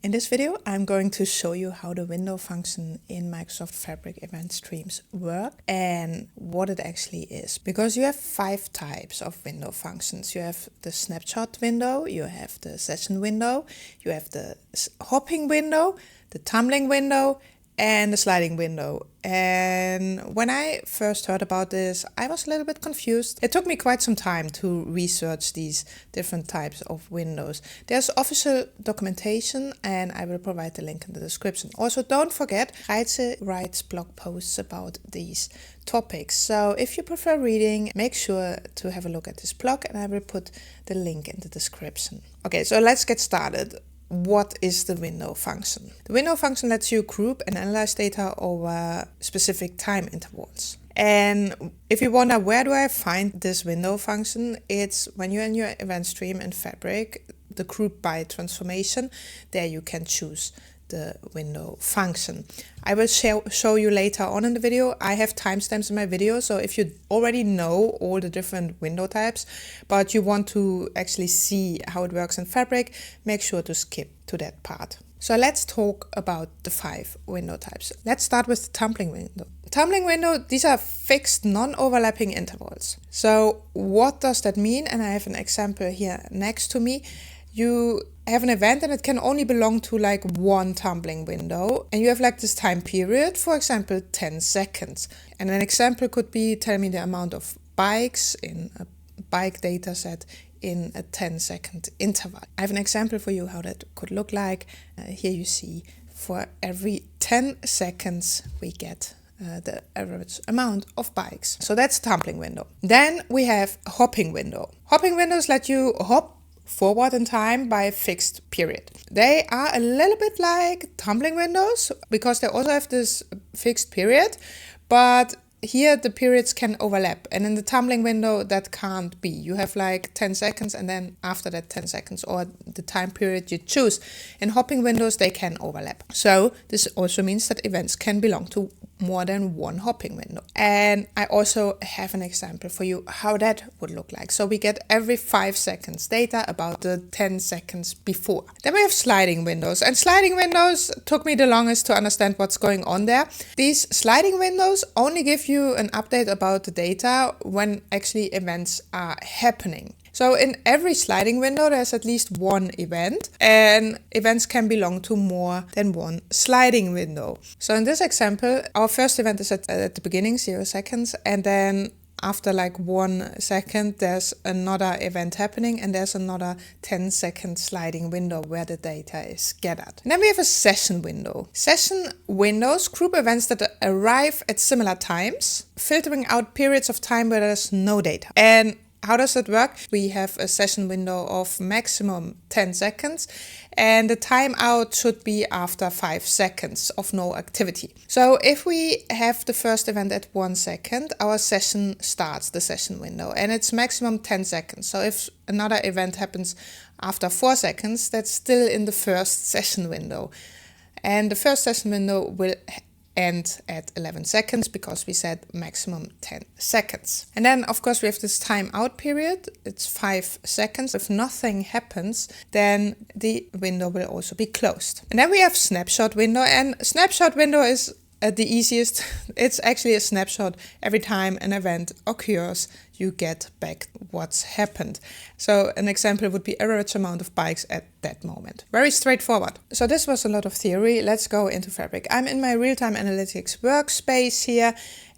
In this video, I'm going to show you how the window function in Microsoft Fabric Eventstreams work and what it actually is. Because you have 5 types of window functions. You have the snapshot window, you have the session window, you have the hopping window, the tumbling window, and the sliding window. And when I first heard about this, I was a little bit confused. It took me quite some time to research these different types of windows. There's official documentation and I will provide the link in the description. Also, don't forget, Reitze writes blog posts about these topics. So if you prefer reading, make sure to have a look at this blog and I will put the link in the description. Okay, so let's get started. What is the window function? The window function lets you group and analyze data over specific time intervals. And if you wonder where do I find this window function, it's when you're in your event stream in Fabric, the group by transformation, there you can choose the window function. I will show you later on in the video. I have timestamps in my video, so if you already know all the different window types, but you want to actually see how it works in Fabric, make sure to skip to that part. So let's talk about the 5 window types. Let's start with the tumbling window. Tumbling window, these are fixed non-overlapping intervals. So what does that mean? And I have an example here next to me. You have an event and it can only belong to like one tumbling window and you have like this time period, for example 10 seconds. And an example could be tell me the amount of bikes in a bike data set in a 10-second interval. I have an example for you how that could look like. Here you see for every 10 seconds we get the average amount of bikes. So that's tumbling window. Then we have hopping window. Hopping windows let you hop forward in time by a fixed period. They are a little bit like tumbling windows because they also have this fixed period, but here the periods can overlap, and in the tumbling window that can't be. You have like 10 seconds and then after that 10 seconds or the time period you choose. In hopping windows they can overlap. So this also means that events can belong to more than one hopping window. And I also have an example for you how that would look like. So we get every 5 seconds data about the 10 seconds before. Then we have sliding windows, and sliding windows took me the longest to understand what's going on there. These sliding windows only give you an update about the data when actually events are happening. So in every sliding window, there's at least one event, and events can belong to more than one sliding window. So in this example, our first event is at the beginning, 0 seconds, and then after like 1 second, there's another event happening and there's another 10-second sliding window where the data is gathered. And then we have a session window. Session windows group events that arrive at similar times, filtering out periods of time where there's no data. And how does it work? We have a session window of maximum 10 seconds and the timeout should be after 5 seconds of no activity. So if we have the first event at 1 second, our session starts the session window and it's maximum 10 seconds. So if another event happens after 4 seconds, that's still in the first session window. And the first session window will end at 11 seconds because we said maximum 10 seconds. And then of course we have this timeout period. It's 5 seconds. If nothing happens, then the window will also be closed. And then we have snapshot window, and snapshot window is the easiest. It's actually a snapshot. Every time an event occurs, you get back what's happened. So an example would be average amount of bikes at that moment. Very straightforward. So this was a lot of theory. Let's go into Fabric. I'm in my real-time analytics workspace here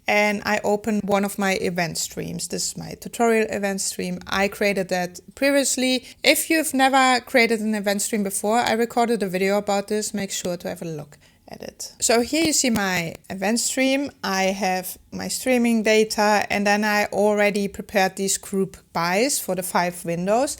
and I open one of my event streams. This is my tutorial event stream. I created that previously. If you've never created an event stream before, I recorded a video about this. Make sure to have a look at it. So here you see my event stream. I have my streaming data and then I already prepared these group bys for the 5 windows.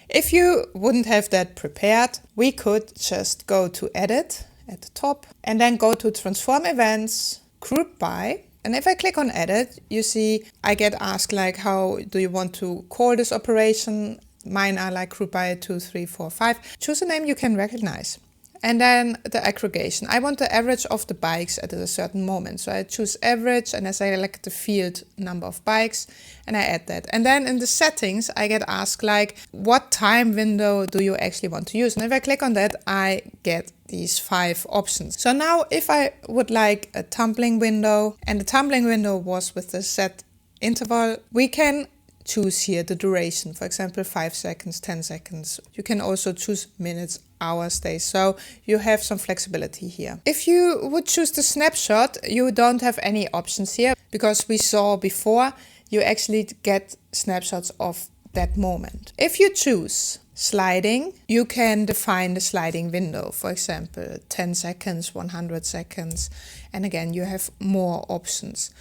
If you wouldn't have that prepared, we could just go to edit at the top and then go to transform events, group by. And if I click on edit, you see I get asked like, how do you want to call this operation? Mine are like group by 2, 3, 4, 5. Choose a name you can recognize. and then the aggregation. I want the average of the bikes at a certain moment. So I choose average and I select the field number of bikes and I add that. And then in the settings, I get asked like, what time window do you actually want to use? And if I click on that, I get these 5 options. So now if I would like a tumbling window, and the tumbling window was with the set interval, we can choose here the duration, for example 5 seconds, 10 seconds. You can also choose minutes, hours, days, so you have some flexibility here. If you would choose the snapshot, you don't have any options here, because we saw before you actually get snapshots of that moment. If you choose sliding, you can define the sliding window, for example 10 seconds, 100 seconds, and again you have more options.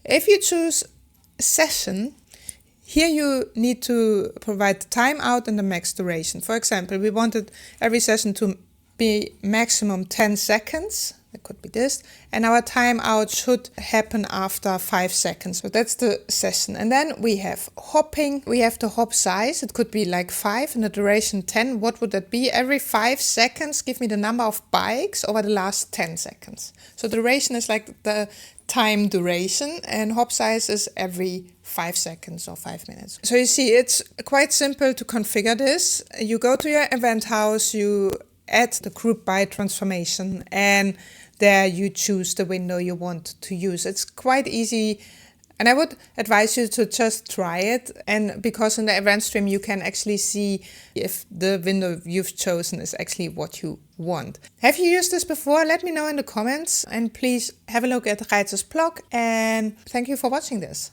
If you choose session, here you need to provide the timeout and the max duration. For example, we wanted every session to be maximum 10 seconds. It could be this. And our timeout should happen after 5 seconds. So that's the session. And then we have hopping. We have the hop size. It could be like 5 and the duration 10. What would that be? Every 5 seconds, give me the number of bikes over the last 10 seconds. So duration is like the time duration, and hop size is every 5 seconds or 5 minutes. So you see, it's quite simple to configure this. You go to your event house, you add the group by transformation, and there you choose the window you want to use. It's quite easy, and I would advise you to just try it. And because in the Eventstream you can actually see if the window you've chosen is actually what you want. Have you used this before? Let me know in the comments, and please have a look at Reitzer's blog, and thank you for watching this.